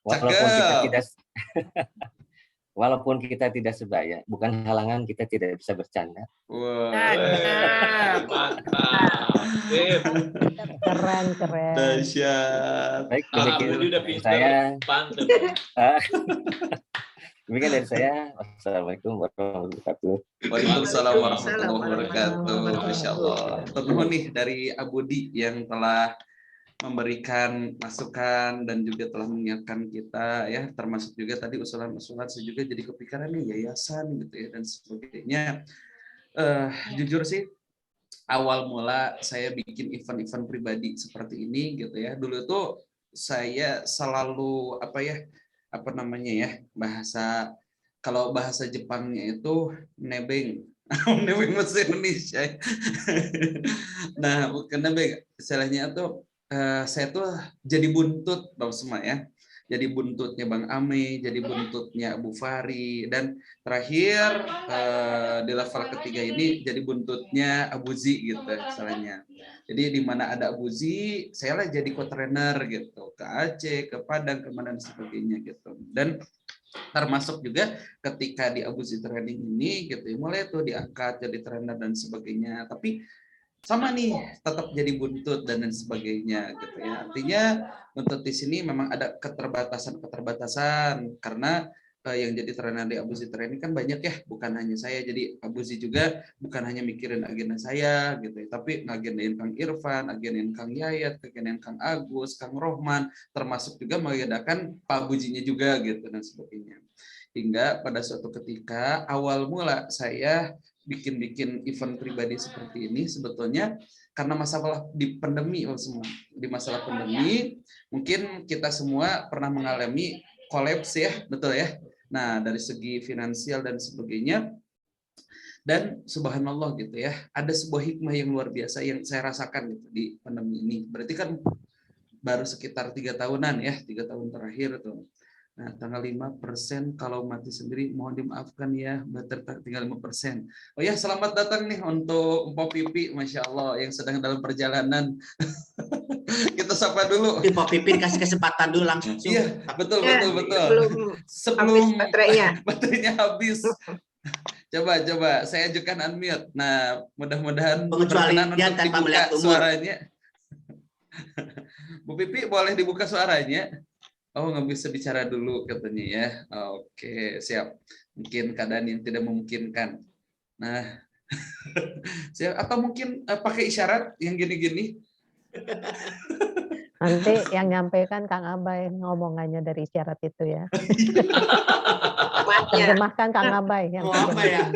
Walaupun kita Cakep. tidak walaupun kita tidak sebaya, bukan halangan kita tidak bisa bercanda. Wah, Mantap. Sip. Keren. dahsyat. Baik, Pak demikian Budi udah dari pinter saya. pantun. Demikian dari saya. Wassalamualaikum warahmatullahi wabarakatuh. Waalaikumsalam warahmatullahi wabarakatuh. Masya Allah. Ternuhun nih dari Abudi yang telah memberikan masukan dan juga telah mengingatkan kita ya, termasuk juga tadi usulan-usulan saya juga jadi kepikiran nih yayasan gitu ya dan sebagainya. Jujur sih awal mula saya bikin event-event pribadi seperti ini gitu ya. Dulu tuh saya selalu apa namanya ya, kalau bahasa Jepangnya itu nebeng. Nebeng bahasa Indonesia. Nah, bukan nebeng, istilahnya tuh saya tuh jadi buntut Bang Sema ya. Jadi buntutnya Bang Ame, jadi buntutnya Abu Fari, dan terakhir di level ketiga ini jadi buntutnya Abu Zi gitu istilahnya. Jadi di mana ada Abu Zi, saya lah jadi co-trainer gitu ke Aceh, ke Padang, kemana dan sebagainya gitu. Dan termasuk juga ketika di Abu Zi Training ini gitu ya, mulai tuh diangkat jadi trainer dan sebagainya. Tapi sama nih tetap jadi buntut dan lain sebagainya gitu ya. Artinya buntut di sini memang ada keterbatasan karena yang jadi trainer di Abu Zi Training kan banyak ya, bukan hanya saya. Jadi Abu Zi juga bukan hanya mikirin agenda saya gitu ya, tapi ngagendain Kang Irfan, agendain Kang Yayat, agendain Kang Agus, Kang Rohman, termasuk juga mengagendakan Pak Bujinya juga gitu dan sebagainya. Hingga pada suatu ketika awal mula saya bikin event pribadi seperti ini sebetulnya karena masalah di pandemi semua. Di masalah pandemi mungkin kita semua pernah mengalami kolaps ya, betul ya. Nah, dari segi finansial dan sebagainya, dan subhanallah gitu ya, ada sebuah hikmah yang luar biasa yang saya rasakan gitu di pandemi ini. Berarti kan baru sekitar 3 tahunan ya, 3 tahun terakhir tuh. Nah, tanggal 5% kalau mati sendiri mohon dimaafkan ya, tinggal 5%. Oh ya, selamat datang nih untuk Mpok Pipi, Masya Allah, yang sedang dalam perjalanan. Kita sapa dulu. Mpok Pipi kasih kesempatan dulu langsung. Iya, betul. Sebelum baterainya habis. Coba, saya ajukan unmute. Nah, mudah-mudahan pengecualian tanpa melihat umur. Suaranya. Bu Pipi, boleh dibuka suaranya? Oh, nggak bisa bicara dulu katanya ya. Oke, siap. Mungkin keadaan yang tidak memungkinkan. Nah, siap. Atau mungkin pakai isyarat yang gini-gini. Nanti yang nyampaikan Kang Abai ngomongannya dari isyarat itu ya. Terjemahkan Kang Abai yang apa ya?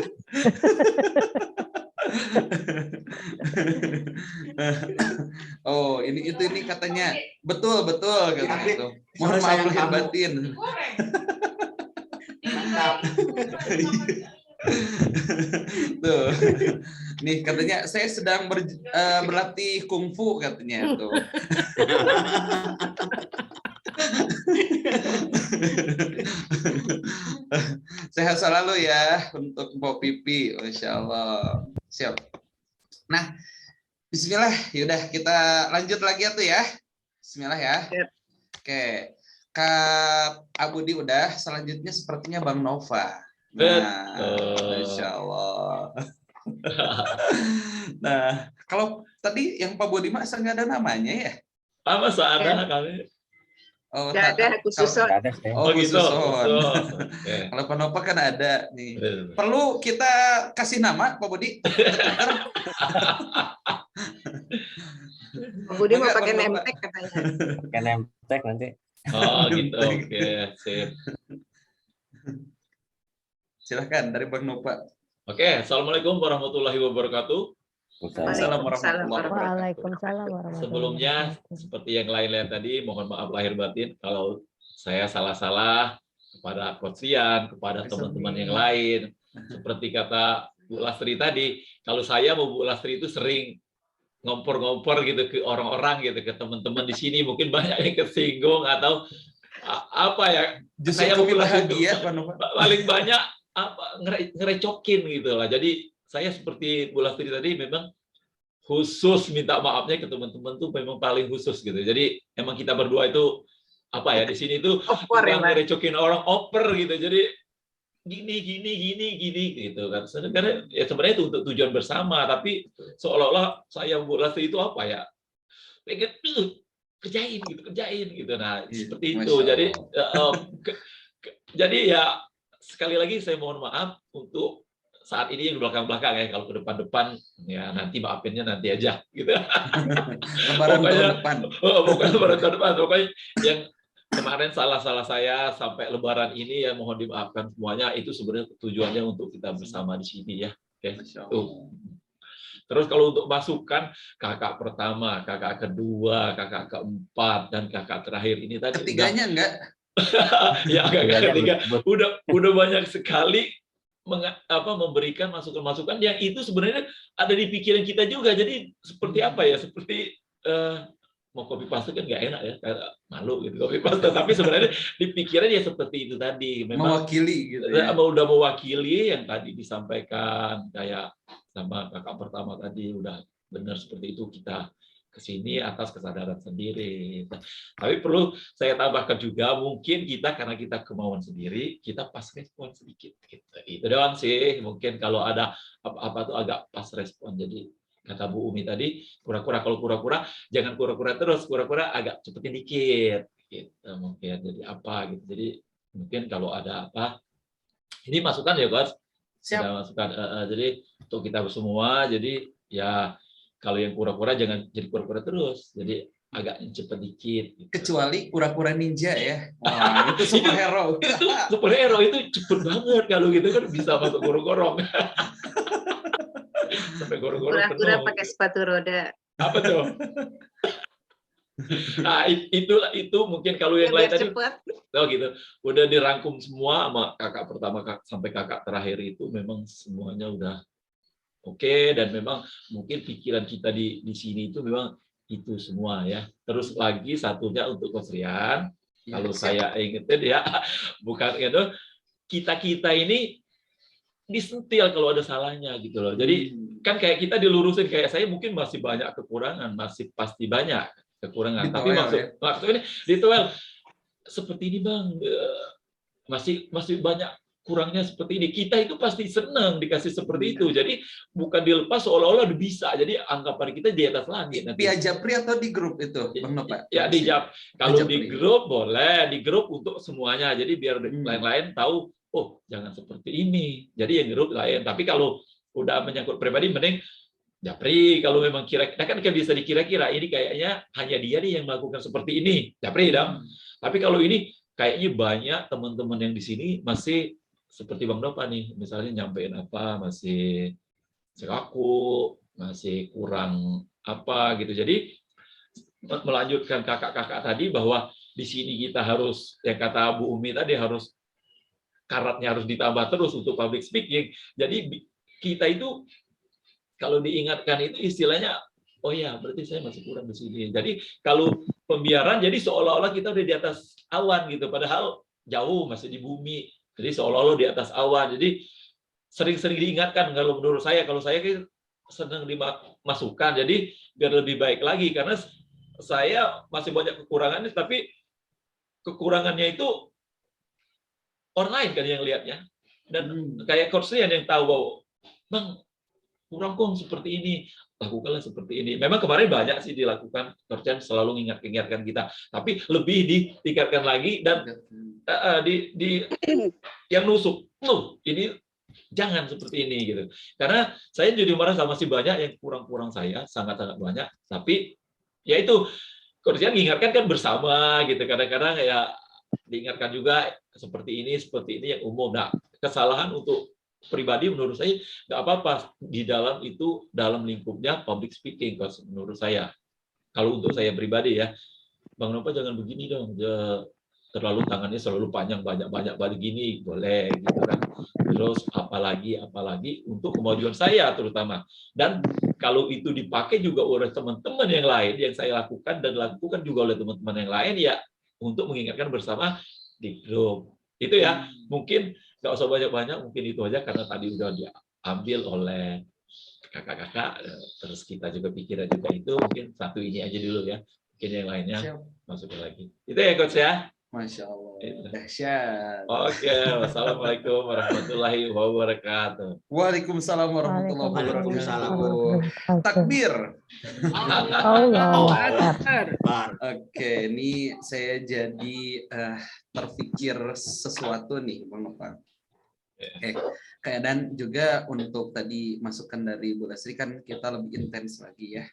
Oh, ini katanya betul gitu. Mohon maaf lahir batin. Mantap. Tuh. Nih katanya saya sedang berlatih kungfu katanya tuh. Sehat selalu ya untuk Mpok Pipi, Masya Allah. Siap. Nah, bismillah, yaudah kita lanjut lagi tuh ya. Bismillah ya. Oke, Kak Abudi udah, selanjutnya sepertinya Bang Nova. Nah, Masya Allah. Nah, kalau tadi yang Pak Budi masa nggak ada namanya ya? Masa ada kali. Oh, nggak ada khususon. Oh, khususon. Kalau Pak Nova kan ada nih. Perlu kita kasih nama Pak Budi? Pak Budi mau pakai nemtek katanya. Pakai nemtek nanti. Oh gitu, oke, sip. Silahkan dari Bang Nova. Oke, assalamualaikum warahmatullahi wabarakatuh. Waalaikumsalam warahmatullahi wabarakatuh. Sebelumnya, seperti yang lain-lain tadi, mohon maaf lahir batin kalau saya salah-salah kepada Coach Rian, kepada teman-teman yang lain. Seperti kata Bu Lastri tadi, kalau saya mau Bu Lastri itu sering ngompor-ngompor gitu ke orang-orang gitu, ke teman-teman di sini mungkin banyak yang tersinggung atau apa ya? Justru saya lebih bahagia, Pak Nova. Paling banyak ngerecokin gitu lah. Jadi saya seperti Bu Lastri tadi memang khusus minta maafnya ke teman-teman tuh memang paling khusus gitu. Jadi emang kita berdua itu apa ya di sini tuh Opor ya, tukang Pak. ngerecokin orang oper gitu. Jadi gini gitu kan. Karena ya sebenarnya itu untuk tujuan bersama, tapi seolah-olah saya Bu Lastri itu apa ya? Pengen kerjain gitu. Nah, Iya, seperti itu. Masya Jadi Allah. jadi ya sekali lagi saya mohon maaf untuk saat ini yang belakang-belakang ya. Kalau ke depan-depan ya nanti maafinnya nanti aja gitu. Lebaran tahun Pokoknya depan. bukan lebaran tahun depan, pokoknya yang kemarin salah saya sampai lebaran ini ya mohon dimaafkan semuanya, itu sebenarnya tujuannya untuk kita bersama di sini ya. Oke. Masya Tuh. Allah. Terus kalau untuk masukan kakak pertama, kakak kedua, kakak keempat dan kakak terakhir ini tadi Ketiganya enggak? ya kakak Ketiganya ketiga belum. udah banyak sekali memberikan masukan-masukan yang itu sebenarnya ada di pikiran kita juga. Jadi seperti apa ya? Seperti mau copy paste kan nggak enak ya, kayak malu gitu copy paste. Tapi sebenarnya di pikiran ya seperti itu tadi. Memang Mewakili gitu ya. udah mewakili yang tadi disampaikan kayak sama kakak pertama tadi, udah benar seperti itu, kita kesini atas kesadaran sendiri. Tapi perlu saya tambahkan juga, mungkin kita karena kita kemauan sendiri, kita pas respon sedikit. Gitu. Itu doang sih. Mungkin kalau ada apa-apa tuh agak pas respon. Jadi kata Bu Umi tadi, kura-kura, kalau kura-kura jangan kura-kura terus, kura-kura agak cepetin dikit. Gitu mungkin. Jadi apa gitu. Jadi mungkin kalau ada apa, ini masukan ya Guys. Siap. Sudah masukan. Jadi untuk kita semua, jadi ya kalau yang kura-kura jangan jadi kura-kura terus, jadi agak cepet dikit. Gitu. Kecuali kura-kura ninja ya. Wah, itu superhero. Itu superhero itu cepet banget kalau gitu kan bisa masuk gorong-gorong. Sampai gorong-gorong Kura-kura penuh. pakai sepatu roda. Apa tuh? Nah, itu mungkin kalau yang lain Biar tadi cepat. oh gitu. Udah dirangkum semua sama kakak pertama sampai kakak terakhir itu memang semuanya udah oke, dan memang mungkin pikiran kita di sini itu memang itu semua ya. Terus lagi satunya untuk Coach Rian, kalau saya ingetin ya, bukan itu kita ini disentil kalau ada salahnya gitu loh. Jadi kan kayak kita dilurusin, kayak saya mungkin masih banyak kekurangan, masih pasti banyak kekurangan. Tapi maksudnya ditoel seperti ini Bang, masih banyak kurangnya seperti ini. Kita itu pasti senang dikasih seperti itu. Jadi bukan dilepas seolah-olah udah bisa. Jadi anggapan kita di atas langit. Via Japri atau di grup itu, Bang Nova? Ya di kalau di grup boleh, di grup untuk semuanya. Jadi biar lain-lain tahu, oh jangan seperti ini. Jadi yang grup lain. Tapi kalau udah menyangkut pribadi, mending Japri. Kalau memang kira-kira kan bisa dikira-kira ini kayaknya hanya dia nih yang melakukan seperti ini, Japri dong. Tapi kalau ini kayaknya banyak teman-teman yang di sini masih seperti Bang Nova nih, misalnya nyampein apa masih sekaku, masih kurang apa gitu. Jadi melanjutkan kakak-kakak tadi bahwa di sini kita harus, yang kata Bu Umi tadi, harus karatnya harus ditambah terus untuk public speaking. Jadi kita itu kalau diingatkan itu istilahnya, oh ya berarti saya masih kurang di sini. Jadi kalau pembiaran jadi seolah-olah kita udah di atas awan gitu, padahal jauh masih di bumi. Jadi seolah-olah di atas awan. Jadi sering-sering diingatkan kalau menurut saya. Kalau saya kan senang dimasukkan. Jadi biar lebih baik lagi, karena saya masih banyak kekurangannya, tapi kekurangannya itu orang lain kan yang lihatnya. Dan kayak Coach Rian yang tahu bahwa Bang kurang kok seperti ini, lakukanlah seperti ini. Memang kemarin banyak sih dilakukan, Coach Rian selalu mengingatkan kita. Tapi lebih ditingkatkan lagi dan di yang nusuk, ini jangan seperti ini gitu. Karena saya jadi marah sama si banyak yang kurang-kurang saya, sangat-sangat banyak. Tapi ya itu, Coach Rian mengingatkan kan bersama gitu. Kadang-kadang ya diingatkan juga seperti ini yang umum. Nah, kesalahan untuk pribadi menurut saya nggak apa-apa di dalam itu, dalam lingkupnya public speaking menurut saya. Kalau untuk saya pribadi ya, Bang Nova jangan begini dong, terlalu tangannya selalu panjang banyak begini, boleh gitu kan. Terus apalagi untuk kemajuan saya terutama. Dan kalau itu dipakai juga oleh teman-teman yang lain yang saya lakukan dan dilakukan juga oleh teman-teman yang lain ya, untuk mengingatkan bersama di grup. Itu ya, mungkin nggak usah banyak-banyak, mungkin itu aja karena tadi udah diambil oleh kakak-kakak, terus kita juga pikiran juga itu, mungkin satu ini aja dulu ya. mungkin yang lainnya Siap. masukin lagi. Itu ya Coach ya. Masya Allah. Itu. Dahsyat. Oke, wassalamualaikum warahmatullahi wabarakatuh. Waalaikumsalam warahmatullahi Waalaikumsalam. wabarakatuh. Takbir. Allah. Bar. Oke, ini saya jadi terpikir sesuatu nih, Bang Nova. Oke, dan juga untuk tadi masukan dari Bu Lastri kan kita lebih intens lagi ya.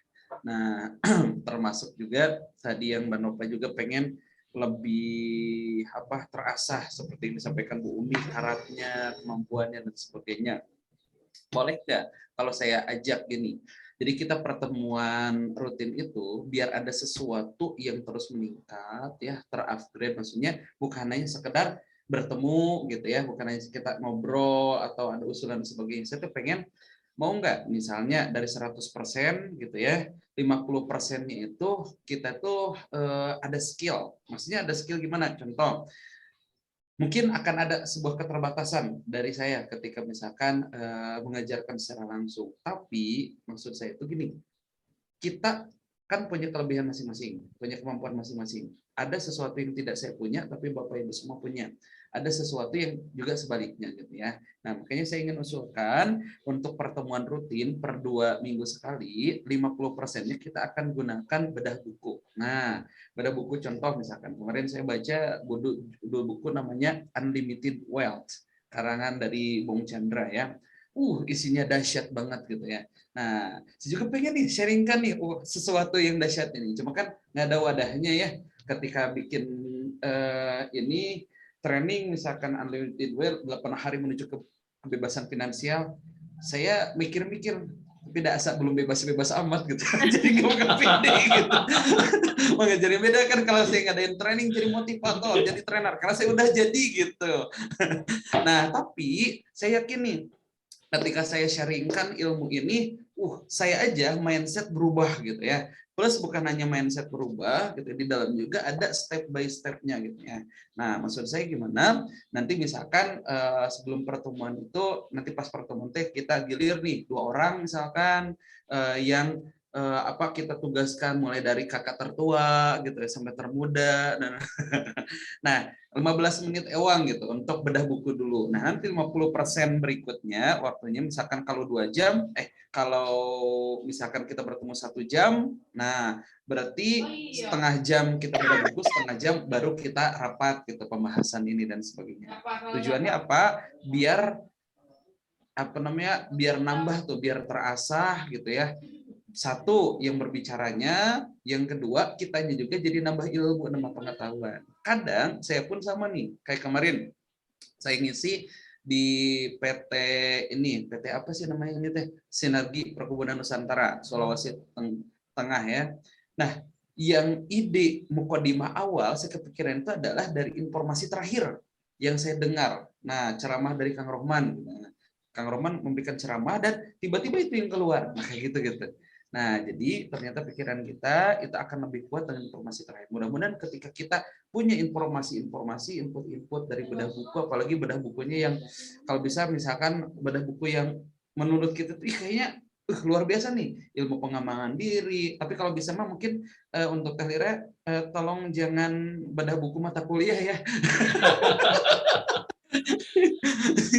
Nah, termasuk juga tadi yang Mbak Nova juga pengen lebih terasah seperti yang disampaikan Bu Umi, karatnya, kemampuannya dan sebagainya. Boleh nggak kalau saya ajak gini? Jadi kita pertemuan rutin itu biar ada sesuatu yang terus meningkat ya, terupgrade, maksudnya bukan hanya sekedar bertemu gitu ya, bukan hanya kita ngobrol atau ada usulan dan sebagainya. Saya tuh pengen mau nggak misalnya dari 100% gitu ya, 50%-nya itu kita tuh ada skill. Maksudnya ada skill gimana? Contoh, mungkin akan ada sebuah keterbatasan dari saya ketika misalkan mengajarkan secara langsung. Tapi maksud saya itu gini, kita kan punya kelebihan masing-masing, punya kemampuan masing-masing. Ada sesuatu yang tidak saya punya, tapi Bapak Ibu semua punya. Ada sesuatu yang juga sebaliknya gitu ya. Nah, makanya saya ingin usulkan untuk pertemuan rutin per 2 minggu sekali, 50%-nya kita akan gunakan bedah buku. Nah, bedah buku contoh misalkan, kemarin saya baca buku namanya Unlimited Wealth, karangan dari Bung Chandra ya. Isinya dahsyat banget gitu ya. Nah, saya juga pengen nih sharingkan nih sesuatu yang dahsyat ini. Cuma kan nggak ada wadahnya ya. Ketika bikin ini training misalkan Unlimited Wealth 8 hari menuju ke kebebasan finansial, saya mikir-mikir tapi asa belum bebas-bebas amat gitu. Jadi nggak pede gitu. Makanya jadi beda kan kalau saya ngadain training jadi motivator, jadi trainer karena saya udah jadi gitu. Nah, tapi saya yakin nih ketika saya sharingkan ilmu ini, saya aja mindset berubah gitu ya. Plus bukan hanya mindset berubah, gitu di dalam juga ada step by step-nya gitu ya. Nah, maksud saya gimana? Nanti misalkan sebelum pertemuan itu, nanti pas pertemuan kita gilir nih 2 orang misalkan yang kita tugaskan mulai dari kakak tertua gitu ya sampai termuda dan nah 15 menit ewang gitu untuk bedah buku dulu. Nah, nanti 50% berikutnya waktunya misalkan kalau 2 jam, kalau misalkan kita bertemu 1 jam, nah berarti setengah jam kita bedah buku, setengah jam baru kita rapat gitu pembahasan ini dan sebagainya. Tujuannya apa? Biar biar nambah tuh, biar terasah gitu ya. Satu, yang berbicaranya, yang kedua, kitanya juga jadi nambah ilmu, nambah pengetahuan. Kadang saya pun sama nih, kayak kemarin saya ngisi di PT ini, PT apa sih namanya ini teh? Sinergi Perkebunan Nusantara, Sulawesi Tengah ya. Nah, yang ide mukadimah awal saya kepikiran itu adalah dari informasi terakhir yang saya dengar. Nah, ceramah dari Kang Rohman. Kang Rohman memberikan ceramah dan tiba-tiba itu yang keluar. Nah, kayak gitu-gitu. Nah, jadi ternyata pikiran kita itu akan lebih kuat dengan informasi terakhir. Mudah-mudahan ketika kita punya informasi-informasi, input-input dari bedah buku, apalagi bedah bukunya yang kalau bisa misalkan bedah buku yang menurut kita tuh kayaknya luar biasa nih, ilmu pengembangan diri. Tapi kalau bisa mah mungkin untuk Teh Lira tolong jangan bedah buku mata kuliah ya.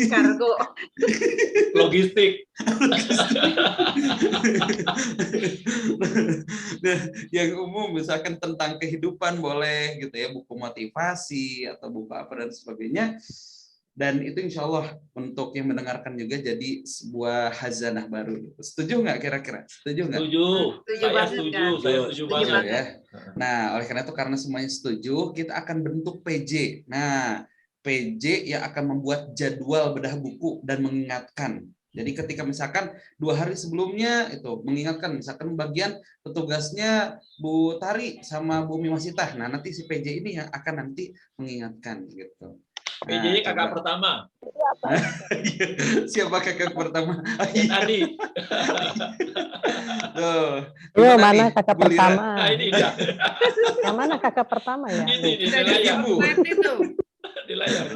Kargo. Logistik. Nah, yang umum misalkan tentang kehidupan boleh gitu ya, buku motivasi atau buku apa dan sebagainya. Dan itu insya Allah untuk yang mendengarkan juga jadi sebuah hazanah baru. Setuju nggak kira-kira? Setuju nggak? Setuju. Saya setuju. Saya setuju banget ya. Nah, oleh karena itu karena semuanya setuju, kita akan bentuk PJ. Nah, PJ yang akan membuat jadwal bedah buku dan mengingatkan. Jadi ketika misalkan 2 hari sebelumnya itu mengingatkan, misalkan bagian petugasnya Bu Tari sama Bu Mimasitah. Nah, nanti si PJ ini yang akan nanti mengingatkan gitu. PJ kakak pertama. Siapa kakak pertama? Tadi. Mana kakak pertama? Nah, ini dia. Yang mana kakak pertama ya? Ini di layar. Itu. Di layar.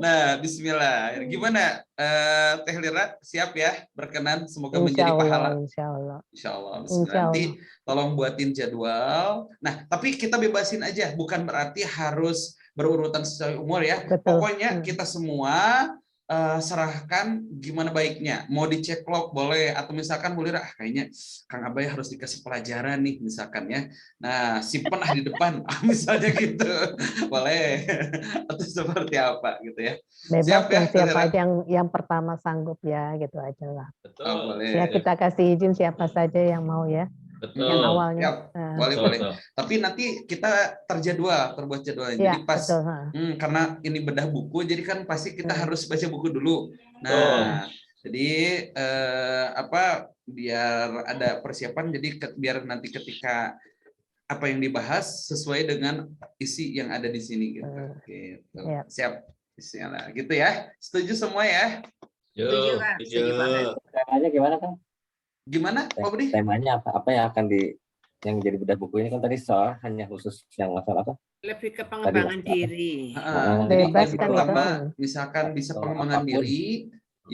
Nah, Bismillah. Gimana, Teh Lira? Siap ya? Berkenan? Semoga Insya menjadi Allah, pahala. insya Allah. Insya Allah. Insya Bismillah. Nanti Allah. tolong buatin jadwal. Nah, tapi kita bebasin aja. Bukan berarti harus berurutan sesuai umur ya. Betul. Pokoknya kita semua serahkan gimana baiknya. Mau dicek log boleh, atau misalkan boleh, kayaknya Kang Abai harus dikasih pelajaran nih misalkan ya. Nah, simpen di depan, misalnya gitu, boleh. Atau seperti apa gitu ya. Bebas Siap ya, yang siapa Teh Lira? aja yang pertama sanggup ya, gitu aja lah. Betul. Oh, boleh. Ya kita kasih izin siapa saja yang mau ya. Betul. Yang awalnya. Siap. Boleh, Betul, boleh. betul. Tapi nanti kita terbuat jadwalnya. Ya, Jadi pas betul. karena ini bedah buku, jadi kan pasti kita harus baca buku dulu. Nah, jadi biar ada persiapan. Jadi biar nanti ketika apa yang dibahas sesuai dengan isi yang ada di sini gitu. Gitu. Ya. Siap. Bismillah. Gitu ya. Setuju semua ya? Setuju, Yuk. Kang. Setuju banget. Temanya gimana kan? Gimana, Pak Budi? Temanya apa? Apa yang akan yang jadi bedah buku ini kan tadi soal hanya khusus yang masalah apa? Lebih ke pengembangan Tadi, diri. Jadi Bebas yang kan pertama itu. misalkan bisa Atau pengembangan apapun. diri,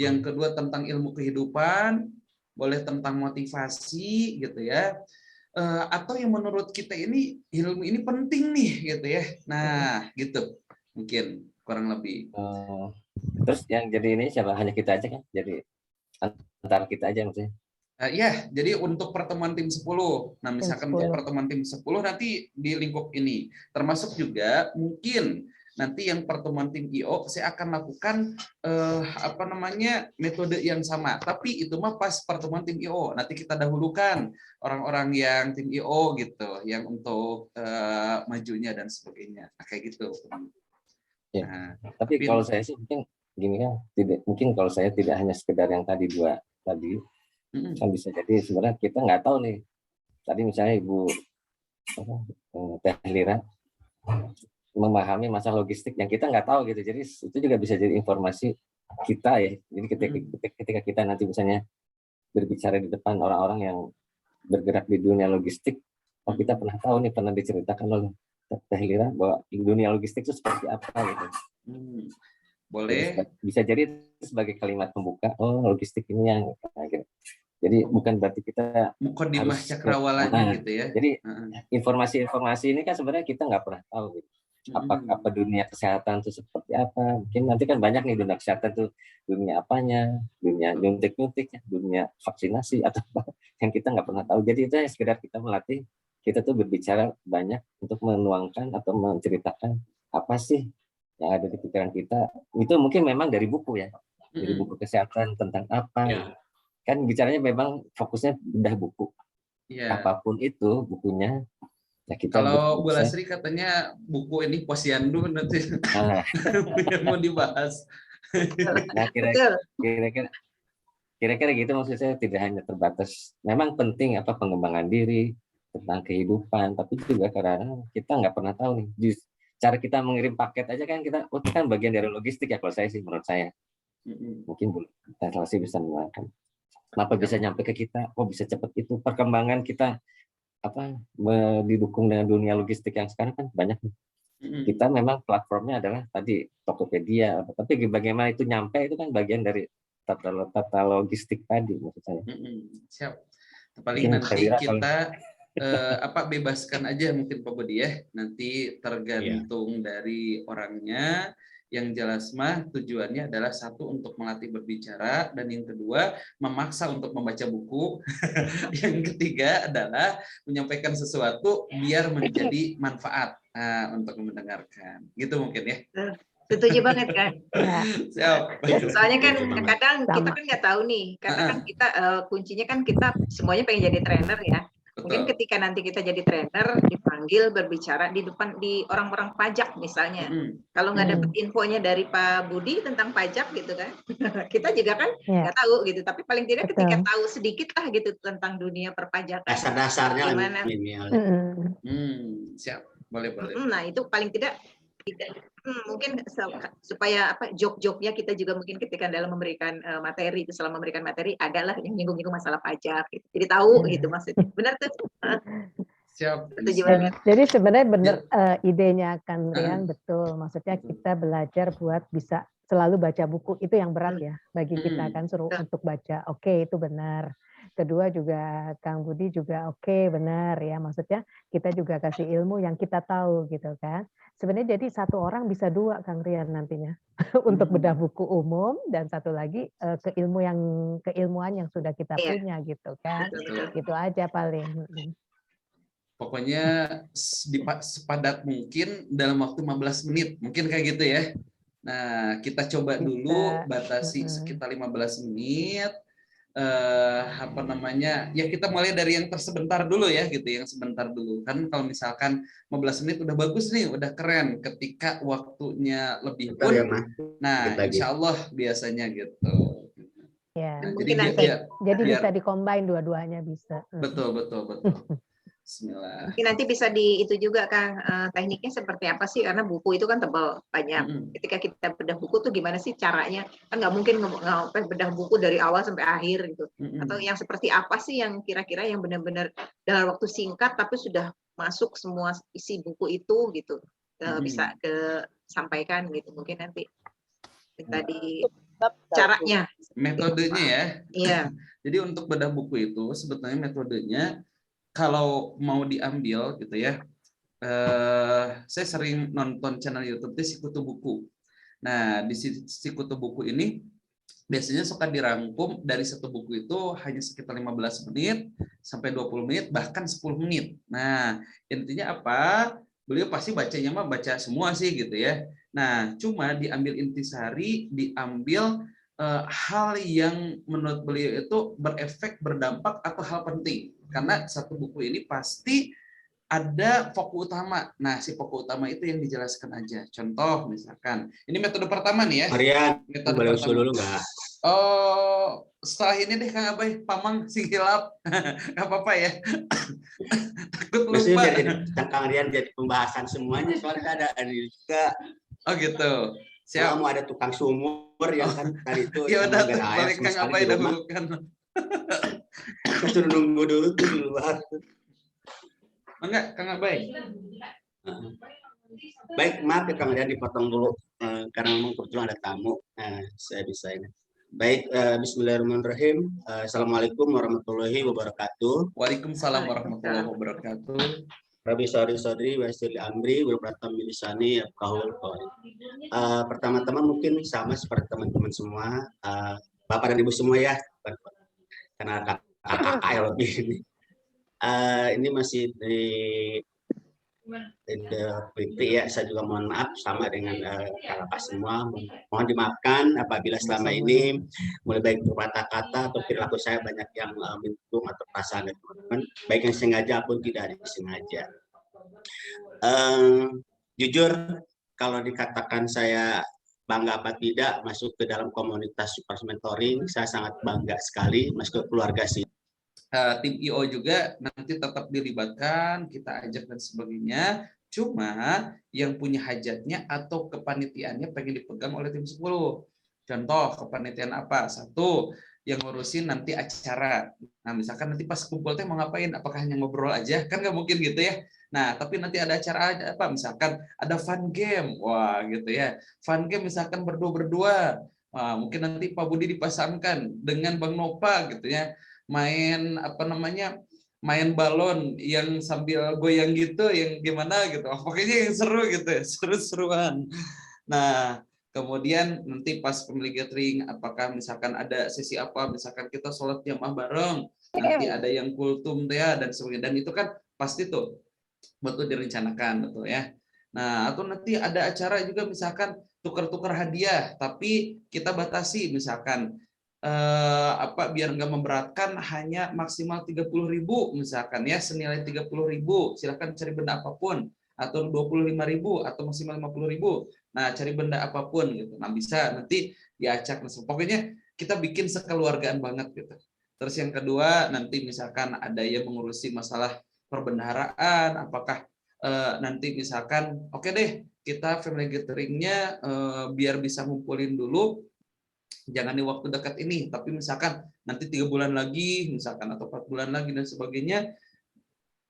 yang kedua tentang ilmu kehidupan, boleh tentang motivasi gitu ya. Atau yang menurut kita ini ilmu ini penting nih gitu ya. Nah, gitu. Mungkin kurang lebih. Terus yang jadi ini siapa? Hanya kita aja kan? Jadi antara kita aja maksudnya. Ya, jadi untuk pertemuan tim 10. Nah, misalkan untuk 10. pertemuan tim 10 nanti di lingkup ini. Termasuk juga mungkin nanti yang pertemuan tim IO saya akan lakukan metode yang sama. Tapi itu mah pas pertemuan tim IO. Nanti kita dahulukan orang-orang yang tim IO gitu, yang untuk majunya dan sebagainya. Nah, kayak gitu. Ya. Nah, Tapi kalau saya sih mungkin gini kan, mungkin kalau saya tidak hanya sekedar yang tadi dua tadi, kan bisa jadi sebenarnya kita nggak tahu nih. Tadi misalnya Ibu Teh Lira memahami masalah logistik yang kita nggak tahu gitu. Jadi itu juga bisa jadi informasi kita ya. Jadi ketika kita nanti misalnya berbicara di depan orang-orang yang bergerak di dunia logistik, kita pernah tahu nih, pernah diceritakan oleh Teh Lira bahwa dunia logistik itu seperti apa gitu. Boleh. Bisa jadi sebagai kalimat pembuka, logistik ini yang gitu. Jadi bukan berarti kita Mukodimah cakrawalanya gitu ya. Jadi informasi-informasi ini kan sebenarnya kita nggak pernah tahu gitu. Apa dunia kesehatan itu seperti apa. Mungkin nanti kan banyak nih dunia kesehatan tuh, dunia apanya, dunia nyuntik-nyuntik, dunia vaksinasi atau apa yang kita nggak pernah tahu. Jadi itu ya sekedar kita melatih kita tuh berbicara banyak untuk menuangkan atau menceritakan apa sih yang ada di pikiran kita. Itu mungkin memang dari buku ya. Dari buku kesehatan tentang apa. Ya. Kan bicaranya memang fokusnya bedah buku. Ya. Apapun itu bukunya. Ya kita kalau Bu Lasri katanya buku ini posyandu nanti yang mau dibahas. Nah, kira-kira gitu, maksud saya tidak hanya terbatas. Memang penting pengembangan diri tentang kehidupan, tapi juga karena kita nggak pernah tahu nih. Cara kita mengirim paket aja kan kita, itu kan bagian dari logistik ya kalau saya sih, menurut saya. Mungkin Bu Lasri bisa menerangkan. Kenapa bisa nyampe ke kita? Bisa cepat itu. Perkembangan kita didukung dengan dunia logistik yang sekarang kan banyak nih. Kita memang platformnya adalah tadi Tokopedia, tapi bagaimana itu nyampe itu kan bagian dari tata logistik tadi, maksud saya. Siap. Paling nanti kita bebaskan aja mungkin Pak Budi ya. Nanti tergantung dari orangnya. Yang jelas mah tujuannya adalah satu untuk melatih berbicara, dan yang kedua memaksa untuk membaca buku. Yang ketiga adalah menyampaikan sesuatu biar menjadi manfaat untuk mendengarkan. Gitu mungkin ya. Setuju banget kan? Siap. Soalnya kan kadang kita kan nggak tahu nih, karena kan kita kuncinya kan kita semuanya pengen jadi trainer ya. Mungkin ketika nanti kita jadi trainer, dipanggil berbicara di depan di orang-orang pajak misalnya. Kalau nggak dapet infonya dari Pak Budi tentang pajak gitu kan, kita juga kan nggak tahu gitu. Tapi paling tidak ketika tahu sedikit lah gitu tentang dunia perpajakan. Dasar-dasarnya gimana? Siap, boleh. Nah itu paling tidak mungkin supaya jok-joknya kita juga mungkin ketika dalam memberikan materi itu, selama memberikan materi adalah yang nyinggung-nyinggung masalah pajak gitu. Jadi tahu gitu maksudnya. Benar tuh. Siap. Jadi sebenarnya benar idenya kan Rian, betul. Maksudnya kita belajar buat bisa selalu baca buku itu yang berat ya bagi kita kan, suruh Betul. untuk baca. Oke, itu benar. Kedua juga Kang Budi juga oke, benar ya, maksudnya kita juga kasih ilmu yang kita tahu gitu kan. Sebenarnya jadi satu orang bisa 2 Kang Rian nantinya untuk bedah buku umum dan satu lagi keilmuan yang sudah kita Iya. punya gitu kan. Betul. Gitu aja paling. Pokoknya sepadat mungkin dalam waktu 15 menit, mungkin kayak gitu ya. Nah, kita coba dulu batasi sekitar 15 menit. Apa namanya? Ya kita mulai dari yang tersebentar dulu ya gitu, yang sebentar dulu. Kan kalau misalkan 15 menit udah bagus nih, udah keren. Ketika waktunya lebih pun, nah insya Allah biasanya gitu. Ya, Nah, jadi bisa di-combine dua-duanya bisa. Betul. Bismillah. Mungkin nanti bisa itu juga Kang, tekniknya seperti apa sih, karena buku itu kan tebal banyak. Ketika kita bedah buku tuh gimana sih caranya, kan nggak mungkin bedah buku dari awal sampai akhir gitu. Atau yang seperti apa sih yang kira-kira yang benar-benar dalam waktu singkat tapi sudah masuk semua isi buku itu gitu, bisa sampaikan gitu. Mungkin nanti minta di caranya, metodenya ya. Iya. Jadi untuk bedah buku itu sebetulnya metodenya kalau mau diambil gitu ya, saya sering nonton channel YouTube di Sikutu Buku. Nah, di Sikutu Buku ini biasanya suka dirangkum dari satu buku itu hanya sekitar 15 menit sampai 20 menit, bahkan 10 menit. Nah, intinya apa? Beliau pasti bacanya mah baca semua sih gitu ya. Nah, cuma diambil intisari, diambil hal yang menurut beliau itu berefek, berdampak, atau hal penting. Karena satu buku ini pasti ada pokok utama. Nah, si pokok utama itu yang dijelaskan aja. Contoh misalkan, ini metode pertama nih ya. Marian, metode boleh pertama. usul dulu nggak? Oh, setelah ini deh Kang Abai, Pamang si hilap. Nggak apa-apa ya. Takut lupa. Maksudnya biar Kang Rian jadi pembahasan semuanya, soalnya ada juga. Oh gitu. Siap. Mau ada tukang sumur yang kan tadi itu. Ya udah, balik Kang Abai dahulu kan. Kita suruh nunggu dulu tuh di luar. Enggak, Kang Abai. Baik, maaf ya Kang Rian dipotong dulu karena memang kebetulan ada tamu. Saya bisa ini. Baik, bismillahirrahmanirrahim. Assalamualaikum warahmatullahi wabarakatuh. Waalaikumsalam warahmatullahi wabarakatuh. Rabbi sodri wasili amri berpratam milisani kahul. Pertama-tama mungkin sama seperti teman-teman semua, Bapak dan Ibu semua ya, karena kakak lebih ini. Ini masih di ya, saya juga mohon maaf sama dengan kakak semua, mohon dimaafkan apabila selama ini mulai baik kata-kata atau perilaku saya banyak yang menyinggung atau perasaan teman-teman, baik yang sengaja pun tidak disengaja. Jujur kalau dikatakan saya bangga apa tidak masuk ke dalam komunitas Super Mentoring, saya sangat bangga sekali masuk ke keluarga sih. Tim IO juga nanti tetap dilibatkan, kita ajak dan sebagainya. Cuma yang punya hajatnya atau kepanitiaannya pengen dipegang oleh tim 10. Contoh kepanitiaan apa? Satu, yang ngurusin nanti acara. Nah, misalkan nanti pas kumpul teh mau ngapain? Apakah hanya ngobrol aja? Kan nggak mungkin gitu ya. Nah, tapi nanti ada acara apa? Misalkan ada fun game. Wah, gitu ya. Fun game misalkan berdua-berdua. Wah, mungkin nanti Pak Budi dipasangkan dengan Bang Nova gitu ya. Main main balon yang sambil goyang gitu, yang gimana gitu, pokoknya yang seru gitu, seru-seruan. Nah, kemudian nanti pas family gathering, apakah misalkan ada sesi apa, misalkan kita sholat jamaah bareng, nanti ada yang kultum ya dan sebagainya, dan itu kan pasti tuh betul direncanakan betul ya. Nah, atau nanti ada acara juga misalkan tukar-tukar hadiah, tapi kita batasi misalkan biar nggak memberatkan, hanya maksimal 30.000 misalkan ya, senilai 30.000, silakan cari benda apapun, atau 25.000 atau maksimal 50.000. Nah, cari benda apapun gitu. Nah, bisa nanti diacak. Pokoknya kita bikin sekeluargaan banget gitu. Terus yang kedua nanti misalkan ada yang mengurusi masalah perbendaharaan, apakah nanti misalkan oke deh kita family gathering-nya biar bisa ngumpulin dulu. Jangan di waktu dekat ini, tapi misalkan nanti 3 bulan lagi, misalkan atau 4 bulan lagi dan sebagainya,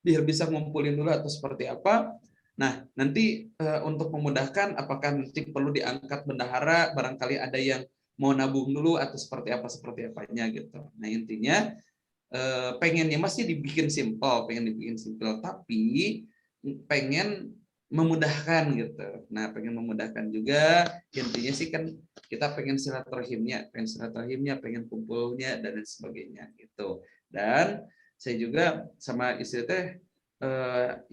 biar bisa ngumpulin dulu atau seperti apa. Nah, nanti untuk memudahkan, apakah nanti perlu diangkat bendahara, barangkali ada yang mau nabung dulu atau seperti apanya gitu. Nah, intinya pengennya masih dibikin simple, tapi pengen memudahkan gitu. Nah, pengen memudahkan juga, intinya sih kan kita pengen silaturahimnya, pengen kumpulnya dan lain sebagainya gitu. Dan saya juga sama istri teh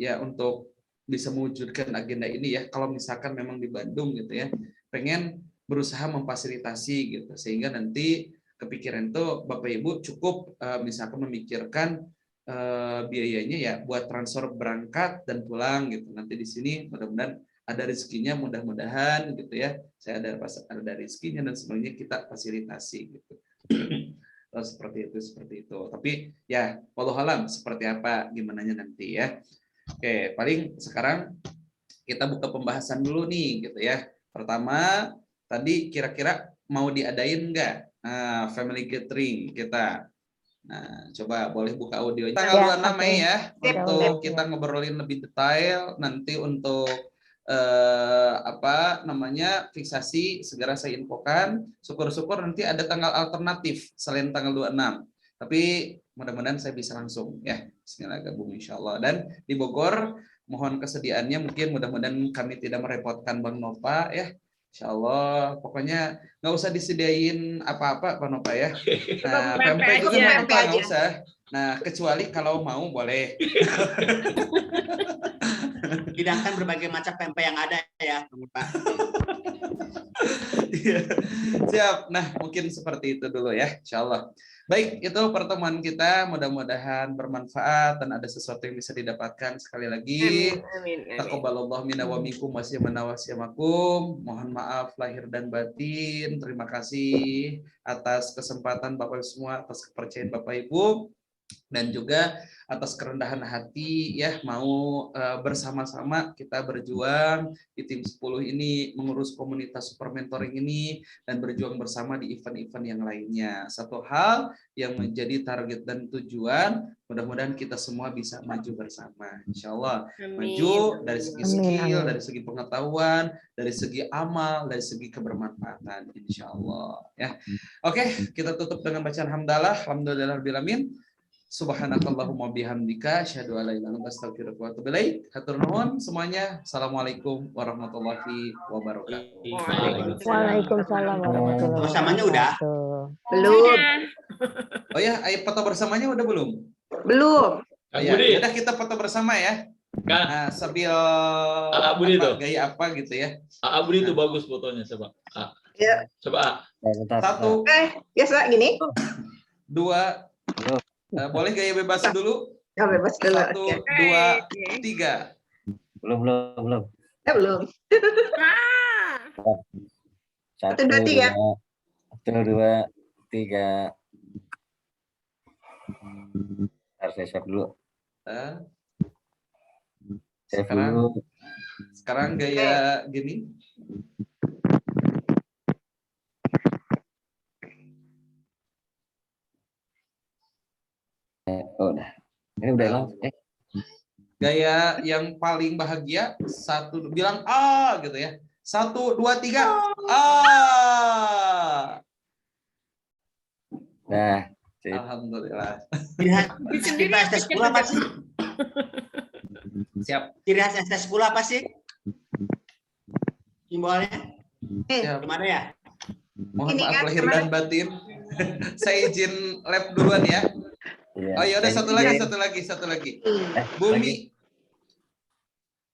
ya untuk bisa mewujudkan agenda ini ya, kalau misalkan memang di Bandung gitu ya, pengen berusaha memfasilitasi gitu, sehingga nanti kepikiran tuh Bapak Ibu cukup misalkan memikirkan biayanya ya buat transfer berangkat dan pulang gitu. Nanti di sini mudah-mudahan ada rezekinya, mudah-mudahan gitu ya. Saya ada rezekinya dan sebenarnya kita fasilitasi gitu. seperti itu. Tapi ya wallahu alam seperti apa gimana nanti ya. Oke, paling sekarang kita buka pembahasan dulu nih gitu ya. Pertama, tadi kira-kira mau diadain nggak family gathering kita? Nah, coba boleh buka audionya. Tanggal 26 Mei ya, untuk kita ngobrolin lebih detail. Nanti untuk fiksasi segera saya infokan. Syukur-syukur nanti ada tanggal alternatif selain tanggal 26. Tapi mudah-mudahan saya bisa langsung ya. Bismillah gabung insyaallah. Dan di Bogor mohon kesediaannya, mungkin mudah-mudahan kami tidak merepotkan Bang Nova ya. Insya Allah, pokoknya nggak usah disediain apa-apa, Pak Nova ya. Nah, pempek itu nggak usah. Nah, kecuali kalau mau boleh. Hidangkan berbagai macam pempek yang ada ya, Pak. Siap. Nah, mungkin seperti itu dulu ya, Insya Allah. Baik, itu pertemuan kita. Mudah-mudahan bermanfaat dan ada sesuatu yang bisa didapatkan. Sekali lagi, taqabbalallahu minna wa minkum wasyamakum. Mohon maaf lahir dan batin. Terima kasih atas kesempatan Bapak Ibu semua, atas kepercayaan Bapak Ibu, dan juga atas kerendahan hati ya mau bersama-sama kita berjuang di tim 10 ini mengurus komunitas super mentoring ini dan berjuang bersama di event-event yang lainnya. Satu hal yang menjadi target dan tujuan, mudah-mudahan kita semua bisa maju bersama. Insya Allah maju dari segi skill, dari segi pengetahuan, dari segi amal, dari segi kebermanfaatan. Insya Allah ya. Oke, kita tutup dengan bacaan hamdalah. Alhamdulillahirabbil alamin. Subhanakallahumma bihamdika asyhadu an la ilaha illa anta astaghfiruka wa atubu ilaik. Hatur nuhun semuanya. Assalamualaikum warahmatullahi wabarakatuh. Waalaikumsalam warahmatullahi wabarakatuh. Bersamanya udah? Belum. Oh ya, ayo foto bersamanya udah belum? Belum. Oh ya, udah kita foto bersama ya. Nah, sambil Budi tuh. Gaya apa gitu ya. Budi itu bagus fotonya, coba. Ya. Coba. Satu. Biasa gini. Dua. Boleh gaya bebas dulu? Ya, bebas dulu. 1, 2, 3. Belum. Belum. 1, 2, 3. 1, 2, 3. Harus saya siap dulu. Sekarang gaya gini. Udah. Ini udah langsung. Gaya yang paling bahagia, satu bilang gitu ya. 1, 2, 3. Nah, Alhamdulillah. Ciri khas ST10 apa sih? Siap. Ciri khas ST10 apa sih? Simbolnya? Gimana ya? Mohon maaf lahir dan batin. Saya izin lab duluan ya. iya. Oh ya udah satu lagi. Bumi.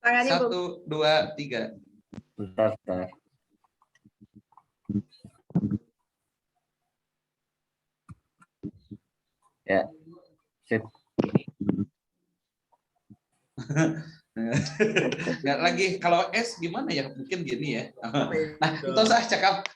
Tangannya 1, 2, 3. Bentar. Ya. Sip. Nggak lagi kalau S gimana ya, mungkin gini ya. Nah itu sah cakap.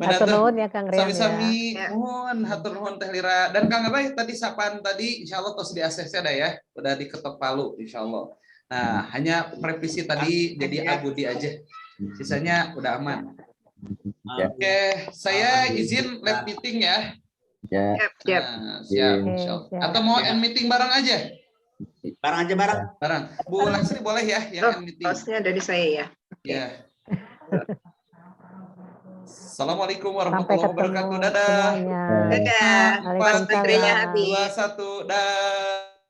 Hatur nuhun ya Kang Rian. Sami-sami mohon hatur nuhun Teh Lira dan Kang Rai tadi sapaan tadi insyaallah tos di ACC ada ya, udah diketok palu insyaallah. Nah hanya revisi tadi jadi Abudi aja, sisanya udah aman. Oke, saya izin lab meeting ya. Ya. Siap. Nah, siap. Atau mau end meeting bareng aja? Barang aja barang. Barang. Bu Lasri boleh ya yang meeting. Hostnya dari saya ya. Ya. Assalamualaikum Sampai warahmatullahi ketemu wabarakatuh. Dadah. semuanya. Dadah. Waalaikumsalam. 4, 3, 2, 1, dah.